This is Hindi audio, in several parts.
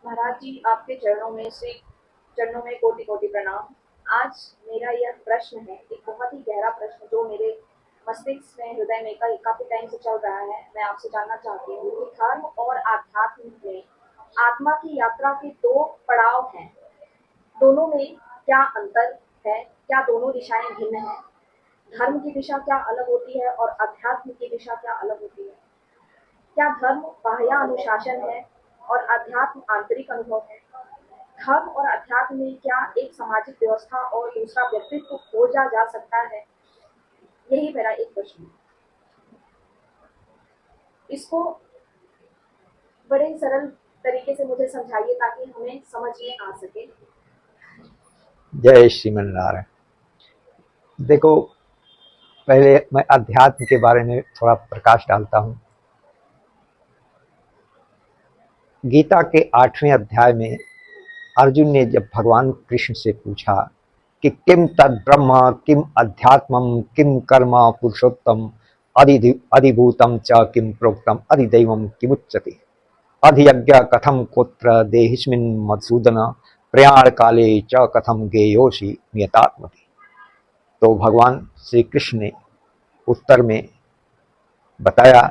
महाराज जी, आपके चरणों में कोटि कोटि प्रणाम। आज मेरा यह प्रश्न है, एक बहुत ही गहरा प्रश्न जो मेरे मस्तिष्क में, हृदय में काफी टाइम से चल रहा है। मैं आपसे जानना चाहती हूँ कि धर्म और आध्यात्म में आत्मा की यात्रा के दो पड़ाव हैं। दोनों में क्या अंतर है? क्या दोनों दिशाएं भिन्न हैं? धर्म की दिशा क्या अलग होती है और अध्यात्म की दिशा क्या अलग होती है? क्या धर्म बाह्य अनुशासन है और अध्यात्म आंतरिक अनुभव है? धर्म और अध्यात्म में क्या एक सामाजिक व्यवस्था और दूसरा व्यक्तित्व खोजा जा सकता है? यही मेरा एक प्रश्न है। इसको बड़े सरल तरीके से मुझे समझाइए ताकि हमें समझ में आ सके। जय श्रीमन नारायण। देखो, पहले मैं अध्यात्म के बारे में थोड़ा प्रकाश डालता हूँ। गीता के 8वें अध्याय में अर्जुन ने जब भगवान कृष्ण से पूछा कि किम तद ब्रह्म किम अध्यात्मम किम कर्म पुरुषोत्तम अधिभूतम च किम प्रोक्तम अधिदैवम किमुच्यते अधियज्ञ कथम कुत्र देहिस्मिन् मधुसूदन प्रयाण काले च कथम गेयोषि नियतात्मति। तो भगवान श्री कृष्ण ने उत्तर में बताया,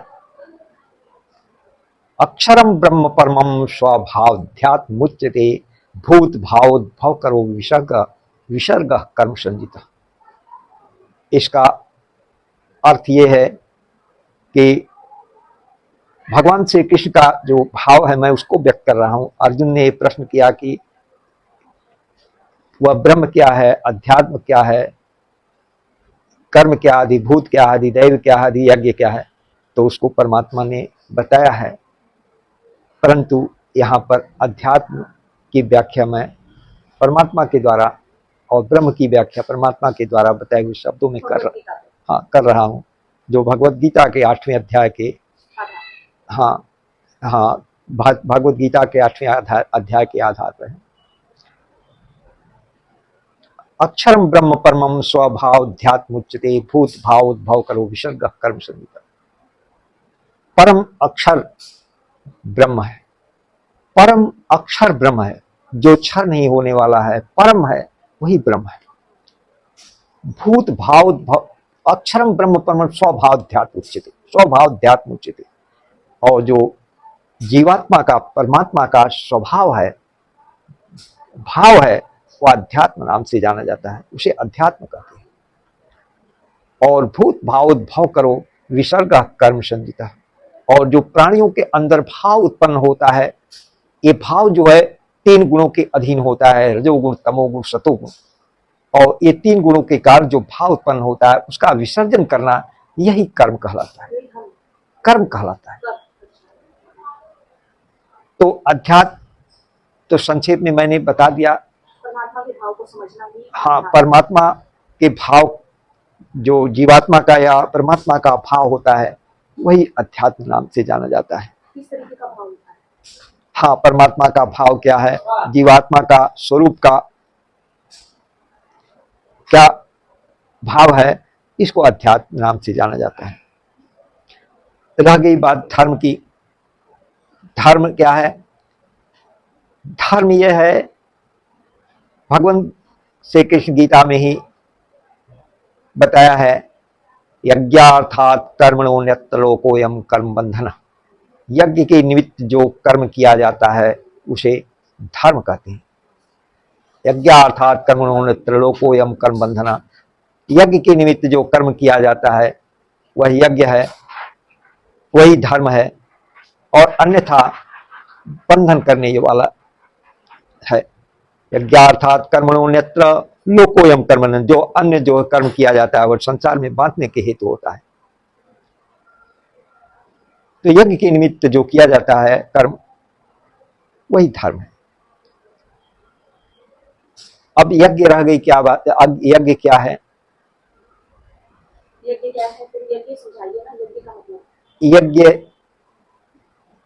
अक्षरम ब्रह्म परमम स्वभावध्यात्मुच्यते भूत भावोद्भव करो विसर्ग कर्म संजिता। इसका अर्थ ये है कि भगवान श्री कृष्ण का जो भाव है मैं उसको व्यक्त कर रहा हूं। अर्जुन ने प्रश्न किया कि वह ब्रह्म क्या है, अध्यात्म क्या है, कर्म क्या, अधिभूत क्या, अधिदैव क्या, अधियज्ञ क्या है। तो उसको परमात्मा ने बताया है, परंतु यहाँ पर अध्यात्म की व्याख्या मैं परमात्मा के द्वारा और ब्रह्म की व्याख्या परमात्मा के द्वारा बताए हुए शब्दों में कर रहा हूँ, जो भगवत गीता के 8वें अध्याय के भगवत गीता के 8वें अध्याय के आधार पर है। अक्षरम ब्रह्म परमम स्वभावध्यात्मुच्यते भूत भावोद्भव करो विसर्ग कर्म संहिता। परम अक्षर ब्रह्म है, परम अक्षर ब्रह्म है, जो क्षर नहीं होने वाला है, परम है, वही ब्रह्म है। भूत भावोद्भव अक्षरम ब्रह्म परम स्वभावध्यात्मुच्यते, स्वभावध्यात्मुच्यते। और जो जीवात्मा का, परमात्मा का स्वभाव है, भाव है, वो अध्यात्म नाम से जाना जाता है, उसे अध्यात्म कहते हैं। और भूत भावोद्भव करो विसर्ग कर्म संजिता। और जो प्राणियों के अंदर भाव उत्पन्न होता है, ये भाव जो है 3 गुणों के अधीन होता है, रजोगुण, तमोगुण, सतोगुण। और ये 3 गुणों के कारण जो भाव उत्पन्न होता है उसका विसर्जन करना, यही कर्म कहलाता है, कर्म कहलाता है। तो अध्यात्म तो संक्षेप में मैंने बता दिया। परमात्मा के भाव को समझना भी, परमात्मा के भाव जो जीवात्मा का या परमात्मा का भाव होता है वही अध्यात्म नाम से जाना जाता है। किस तरीके का भाव होता है? परमात्मा का भाव क्या है, जीवात्मा का स्वरूप का क्या भाव है, इसको अध्यात्म नाम से जाना जाता है। रह गई बात धर्म की। धर्म क्या है? धर्म यह है, भगवान श्री कृष्ण गीता में ही बताया है, यज्ञार्थात् कर्मणो न्यत्र लोकोऽयं कर्म बंधन। यज्ञ के निमित्त जो कर्म किया जाता है उसे धर्म कहते हैं। यज्ञार्थात् कर्मणो न्यत्र लोकोऽयं कर्म बंधन। यज्ञ के निमित्त जो कर्म किया जाता है वह यज्ञ है, वही धर्म है, और अन्यथा बंधन करने वाला है। यज्ञार्थात् कर्मणो न्यत्र लोकोऽयं कर्म बंधन। जो अन्य जो कर्म किया जाता है वह संसार में बांटने के हेतु होता है। तो यज्ञ के निमित्त जो किया जाता है कर्म, वही धर्म है। अब यज्ञ रह गई क्या बात है? अब यज्ञ क्या है? यज्ञ क्या है? फिर यज्ञ समझाइए ना, यज्ञ का मतलब। यज्ञ,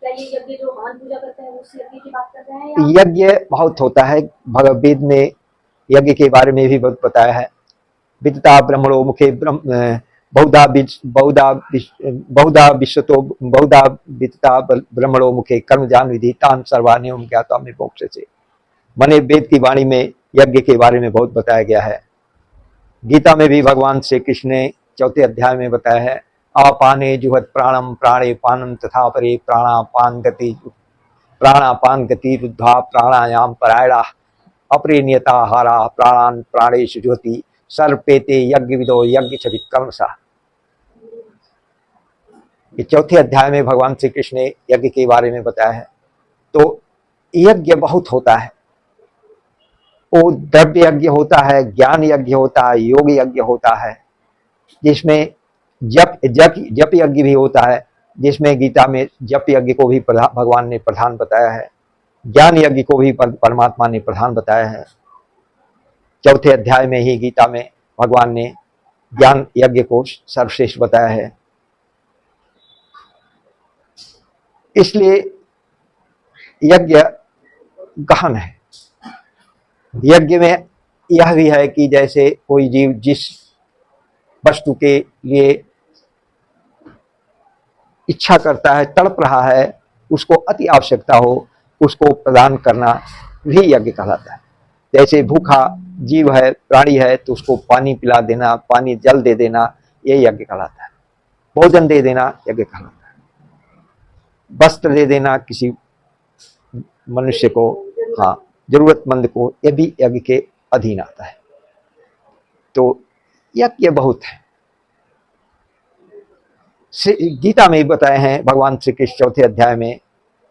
क्या ये यज्ञ जो हवन पूजा करते हैं उस यज्ञ की बात कर रहे हैं? यज्ञ बहुत होता है। भगवद्गीता में यज्ञ के बारे में भी बहुत बताया है। विदिता ब्रह्मणो मुखे ब्रह्म बहुधा विश्वतो बहुधा विदिता ब्रह्मणो मुखे कर्म जान विधि तान सर्वान्योम ज्ञाता में मोक्ष से। मने वेद की वाणी में यज्ञ के बारे में बहुत बताया गया है। गीता में भी भगवान श्री कृष्ण ने 4 अध्याय में बताया है, अपाने जुहत प्राणम प्राणे पानम तथा परे प्राणापान गति रुद्धा प्राणायाम परायणा अपरे नियताहारा प्राणान प्राणेषु जुहति सर्पेते यज्ञ विदो यज्ञ छवित कर्मसा। ये 4 अध्याय में भगवान श्री कृष्ण ने यज्ञ के बारे में बताया है। तो यज्ञ बहुत होता है, वो द्रव्य यज्ञ होता है, ज्ञान यज्ञ होता है, योग यज्ञ होता है, जिसमें जप यज्ञ भी होता है, जिसमें गीता में जप यज्ञ को भी भगवान ने प्रधान बताया है, ज्ञान यज्ञ को भी परमात्मा ने प्रधान बताया है। 4 अध्याय में ही गीता में भगवान ने ज्ञान यज्ञ को सर्वश्रेष्ठ बताया है। इसलिए यज्ञ गहन है। यज्ञ में यह भी है कि जैसे कोई जीव जिस वस्तु के लिए इच्छा करता है, तड़प रहा है, उसको अति आवश्यकता हो, उसको प्रदान करना भी यज्ञ कहलाता है। जैसे भूखा जीव है, प्राणी है, तो उसको पानी पिला देना, पानी जल दे देना, ये यज्ञ कहलाता है। भोजन दे देना यज्ञ कहलाता है। वस्त्र दे देना किसी मनुष्य को, हाँ, जरूरतमंद को, ये भी यज्ञ के अधीन आता है। तो यज्ञ बहुत है। गीता में बताए हैं भगवान श्री कृष्ण 4 अध्याय में,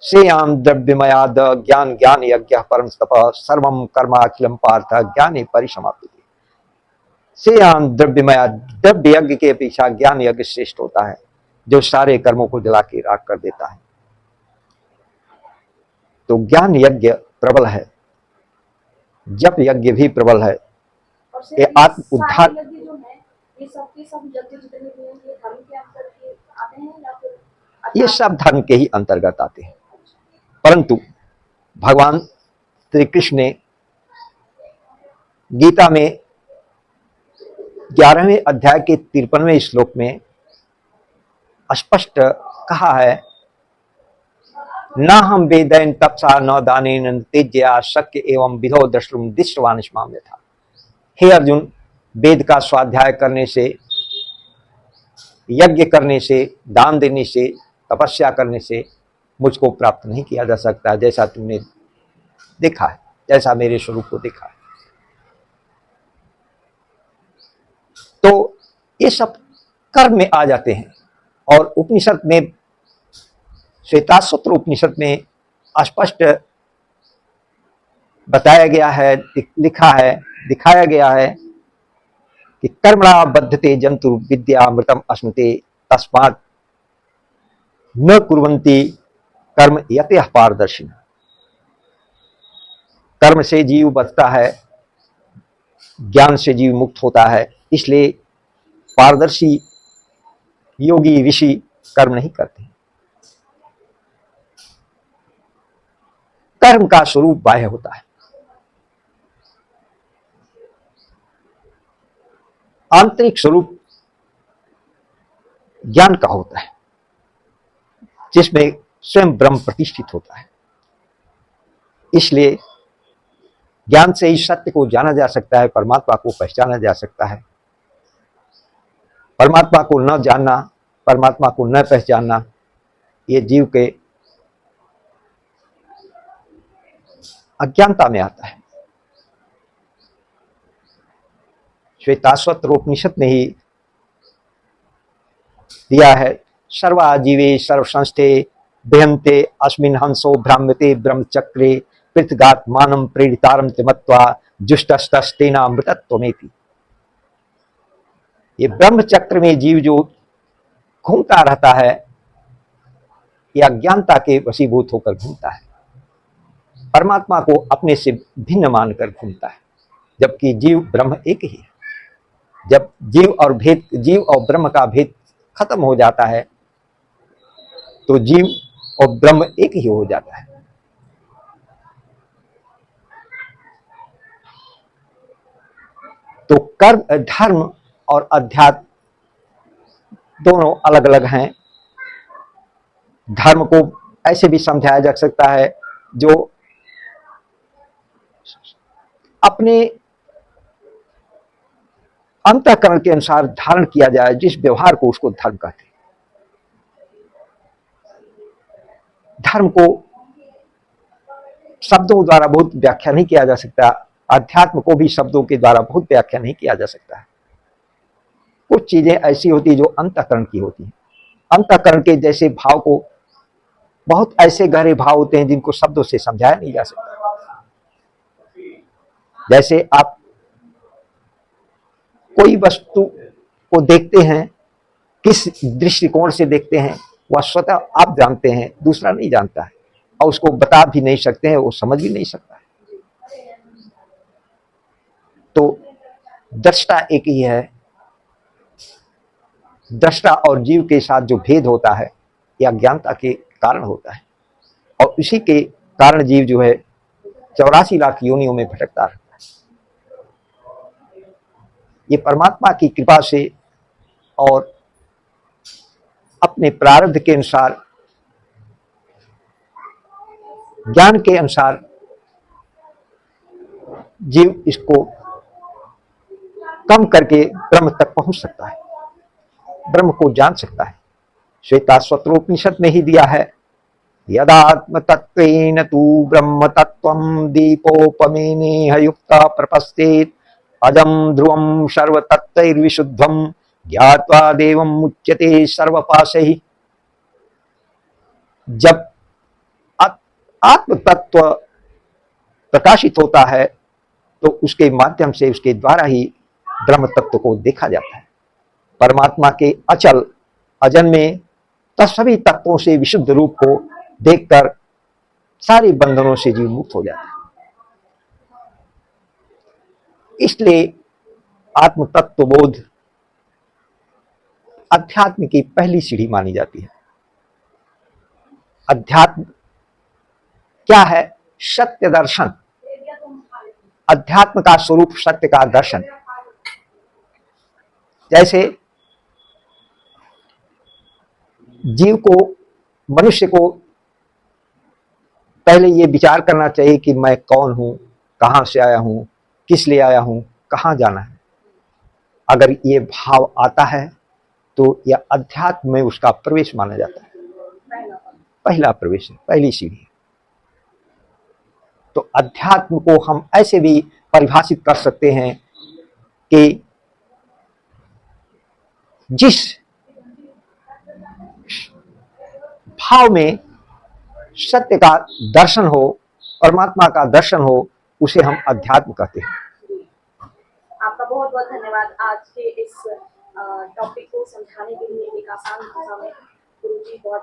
श्रेयाम द्रव्यमयाद ज्ञान ज्ञान यज्ञ परम तप सर्वम कर्मा अखिलम पार्थ ज्ञाने परिसमाप्ति। श्रेयाम द्रव्यमया, द्रव्य यज्ञ के अपेक्षा ज्ञान यज्ञ श्रेष्ठ होता है, जो सारे कर्मों को जला के राख कर देता है। तो ज्ञान यज्ञ प्रबल है, जप यज्ञ भी प्रबल है। ये आत्म उद्धार, ये सब धर्म के ही अंतर्गत आते हैं। परंतु भगवान श्री कृष्ण ने गीता में 11वें अध्याय के 53वें श्लोक में स्पष्ट कहा है, न हम वेदैन तपसा न दानेन तेज्या शक्य एवं विधो दृष्टुम दृष्टवान मामले था। हे अर्जुन, वेद का स्वाध्याय करने से, यज्ञ करने से, दान देने से, तपस्या करने से मुझको प्राप्त नहीं किया जा सकता, जैसा तुमने देखा है, जैसा मेरे स्वरूप को देखा है। तो ये सब कर्म में आ जाते हैं। और उपनिषद में, श्वेताश्वत्र उपनिषद में स्पष्ट बताया गया है, लिखा है, दिखाया गया है कि कर्मणा बद्धते जंतु विद्या अमृतम अश्नुते तस्मात् न कुर्वन्ति कर्म यतः पारदर्शिनः। कर्म से जीव बचता है, ज्ञान से जीव मुक्त होता है, इसलिए पारदर्शी योगी ऋषि कर्म नहीं करते। कर्म का स्वरूप बाह्य होता है, आंतरिक स्वरूप ज्ञान का होता है, जिसमें स्वयं ब्रह्म प्रतिष्ठित होता है। इसलिए ज्ञान से ही सत्य को जाना जा सकता है, परमात्मा को पहचाना जा सकता है। परमात्मा को न जानना, परमात्मा को न पहचानना, ये जीव के अज्ञानता में आता है। श्वेताश्वत्र उपनिषद में ही दिया है, सर्वाजीवे सर्वसंस्थे बृहंते अस्मिन् हंसो भ्राम्यते ब्रह्मचक्रे पृथगात् मानं प्रेरितारं मत्वा जुष्टस्तस्तेना अमृतत्वमेति। ये ब्रह्मचक्र में जीव जो घूमता रहता है, यह अज्ञानता के वशीभूत होकर घूमता है, परमात्मा को अपने से भिन्न मानकर घूमता है, जबकि जीव ब्रह्म एक ही है। जब जीव और ब्रह्म का भेद खत्म हो जाता है, तो जीव और ब्रह्म एक ही हो जाता है। तो कर्म, धर्म और अध्यात्म दोनों अलग अलग हैं। धर्म को ऐसे भी समझाया जा सकता है जो अपने अंतःकरण के अनुसार धारण किया जाए, जिस व्यवहार को उसको धर्म कहते हैं। धर्म को शब्दों द्वारा बहुत व्याख्या नहीं किया जा सकता, अध्यात्म को भी शब्दों के द्वारा बहुत व्याख्या नहीं किया जा सकता है। कुछ चीजें ऐसी होती जो अंतःकरण की होती हैं। अंतःकरण के जैसे भाव को, बहुत ऐसे गहरे भाव होते हैं जिनको शब्दों से समझाया नहीं जा सकता। जैसे आप कोई वस्तु को देखते हैं, किस दृष्टिकोण से देखते हैं वह स्वतः आप जानते हैं, दूसरा नहीं जानता है, और उसको बता भी नहीं सकते हैं, वो समझ भी नहीं सकता है। तो दृष्टा एक ही है। दृष्टा और जीव के साथ जो भेद होता है यह अज्ञानता के कारण होता है, और इसी के कारण जीव जो है 84 लाख योनियों में भटकता रहता है। ये परमात्मा की कृपा से और अपने प्रारब्ध के अनुसार, ज्ञान के अनुसार जीव इसको कम करके ब्रह्म तक पहुंच सकता है, ब्रह्म को जान सकता है। श्वेताश्वतरोपनिषद में ही दिया है, यदात्म तत्वेन तू ब्रह्म तत्वं दीपोपमेनेह युक्ता प्रपस्तेत अजम ध्रुवम सर्वतत्तैर्विशुद्धम ज्ञात्वा देवं मुच्यते सर्वपाशैः। जब आत्म तत्व प्रकाशित होता है तो उसके माध्यम से, उसके द्वारा ही ब्रह्म तत्व को देखा जाता है। परमात्मा के अचल अजन्मे सभी तत्वों से विशुद्ध रूप को देखकर सारे बंधनों से जीव मुक्त हो जाता है। इसलिए आत्म तत्व बोध अध्यात्म की पहली सीढ़ी मानी जाती है। अध्यात्म क्या है? सत्य दर्शन। अध्यात्म का स्वरूप सत्य का दर्शन। जैसे जीव को, मनुष्य को पहले ये विचार करना चाहिए कि मैं कौन हूं, कहां से आया हूं, किस लिए आया हूं, कहां जाना है। अगर ये भाव आता है तो यह अध्यात्म में उसका प्रवेश माना जाता है, पहला प्रवेश है, पहली सीढ़ी है। तो अध्यात्म को हम ऐसे भी परिभाषित कर सकते हैं कि जिस भाव में सत्य का दर्शन हो, परमात्मा का दर्शन हो, उसे हम अध्यात्म कहते हैं। आपका बहुत बहुत धन्यवाद आज के इस टॉपिक को समझाने के लिए एक आसान भाषा में। गुरुजी बहुत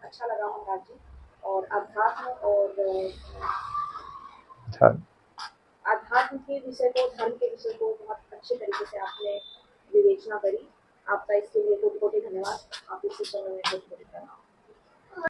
अच्छा लगा महाराज जी। और अध्यात्म के विषय को, धर्म के विषय को बहुत अच्छे तरीके से आपने विवेचना करी। आपका इसके लिए कोटि कोटि धन्यवाद। आप इस समय में